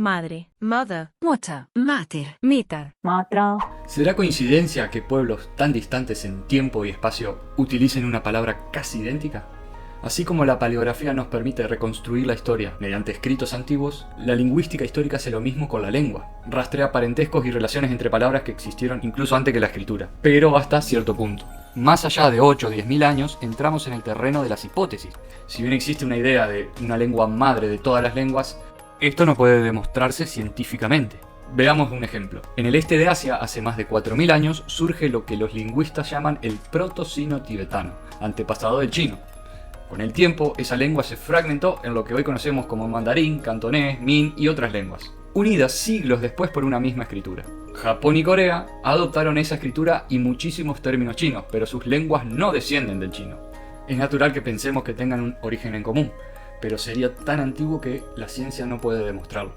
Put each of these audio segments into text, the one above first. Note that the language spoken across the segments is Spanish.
madre, mother, mutter, mater, mitar, matra, ¿Será coincidencia que pueblos tan distantes en tiempo y espacio utilicen una palabra casi idéntica? Así como la paleografía nos permite reconstruir la historia mediante escritos antiguos, la lingüística histórica hace lo mismo con la lengua. Rastrea parentescos y relaciones entre palabras que existieron incluso antes que la escritura, pero hasta cierto punto. Más allá de 8 o 10.000 años, entramos en el terreno de las hipótesis. Si bien existe una idea de una lengua madre de todas las lenguas, esto no puede demostrarse científicamente. Veamos un ejemplo. En el este de Asia, hace más de 4.000 años, surge lo que los lingüistas llaman el proto-sino-tibetano, antepasado del chino. Con el tiempo, esa lengua se fragmentó en lo que hoy conocemos como mandarín, cantonés, min y otras lenguas, unidas siglos después por una misma escritura. Japón y Corea adoptaron esa escritura y muchísimos términos chinos, pero sus lenguas no descienden del chino. Es natural que pensemos que tengan un origen en común, pero sería tan antiguo que la ciencia no puede demostrarlo.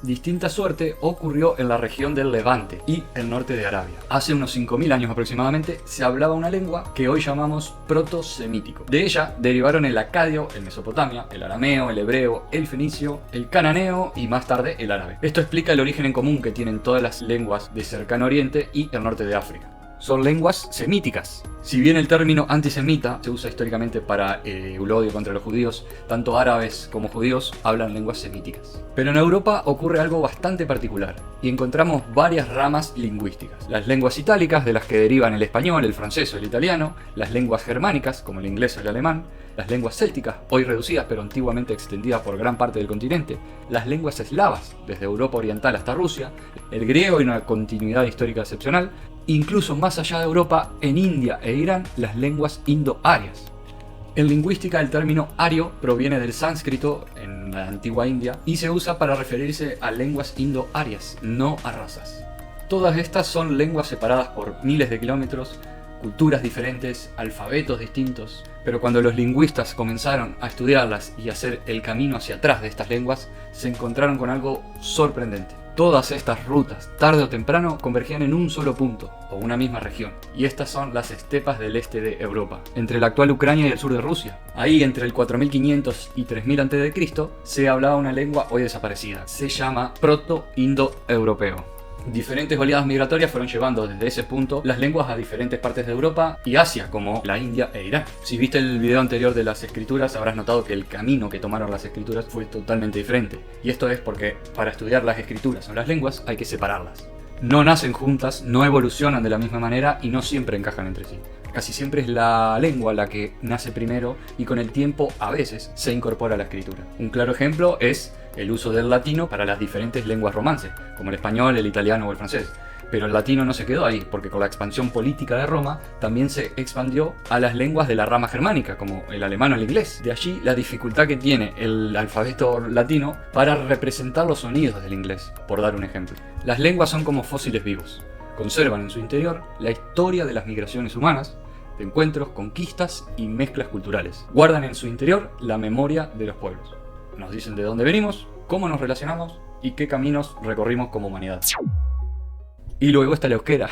Distinta suerte ocurrió en la región del Levante y el norte de Arabia. Hace unos 5.000 años aproximadamente se hablaba una lengua que hoy llamamos proto-semítico. De ella derivaron el acadio, el Mesopotamia, el arameo, el hebreo, el fenicio, el cananeo y más tarde el árabe. Esto explica el origen en común que tienen todas las lenguas de Cercano Oriente y el norte de África. Son lenguas semíticas. Si bien el término antisemita se usa históricamente para el odio contra los judíos, tanto árabes como judíos hablan lenguas semíticas. Pero en Europa ocurre algo bastante particular y encontramos varias ramas lingüísticas. Las lenguas itálicas, de las que derivan el español, el francés o el italiano, las lenguas germánicas, como el inglés o el alemán, las lenguas célticas, hoy reducidas pero antiguamente extendidas por gran parte del continente, las lenguas eslavas, desde Europa Oriental hasta Rusia, el griego y una continuidad histórica excepcional, incluso más allá de Europa, en India e Irán, las lenguas indo-arias. En lingüística el término ario proviene del sánscrito en la antigua India y se usa para referirse a lenguas indo-arias, no a razas. Todas estas son lenguas separadas por miles de kilómetros, culturas diferentes, alfabetos distintos, pero cuando los lingüistas comenzaron a estudiarlas y a hacer el camino hacia atrás de estas lenguas, se encontraron con algo sorprendente. Todas estas rutas, tarde o temprano, convergían en un solo punto, o una misma región, y estas son las estepas del este de Europa, entre la actual Ucrania y el sur de Rusia. Ahí, entre el 4500 y 3000 a.C., se hablaba una lengua hoy desaparecida, se llama proto-indo-europeo. Diferentes oleadas migratorias fueron llevando desde ese punto las lenguas a diferentes partes de Europa y Asia, como la India e Irán. Si viste el video anterior de las escrituras, habrás notado que el camino que tomaron las escrituras fue totalmente diferente. Y esto es porque para estudiar las escrituras o las lenguas hay que separarlas. No nacen juntas, no evolucionan de la misma manera y no siempre encajan entre sí. Casi siempre es la lengua la que nace primero y con el tiempo a veces se incorpora a la escritura. Un claro ejemplo es el uso del latino para las diferentes lenguas romances, como el español, el italiano o el francés. Pero el latino no se quedó ahí, porque con la expansión política de Roma también se expandió a las lenguas de la rama germánica, como el alemán o el inglés. De allí la dificultad que tiene el alfabeto latino para representar los sonidos del inglés, por dar un ejemplo. Las lenguas son como fósiles vivos. Conservan en su interior la historia de las migraciones humanas, de encuentros, conquistas y mezclas culturales. Guardan en su interior la memoria de los pueblos. Nos dicen de dónde venimos, cómo nos relacionamos y qué caminos recorrimos como humanidad. Y luego está el euskera.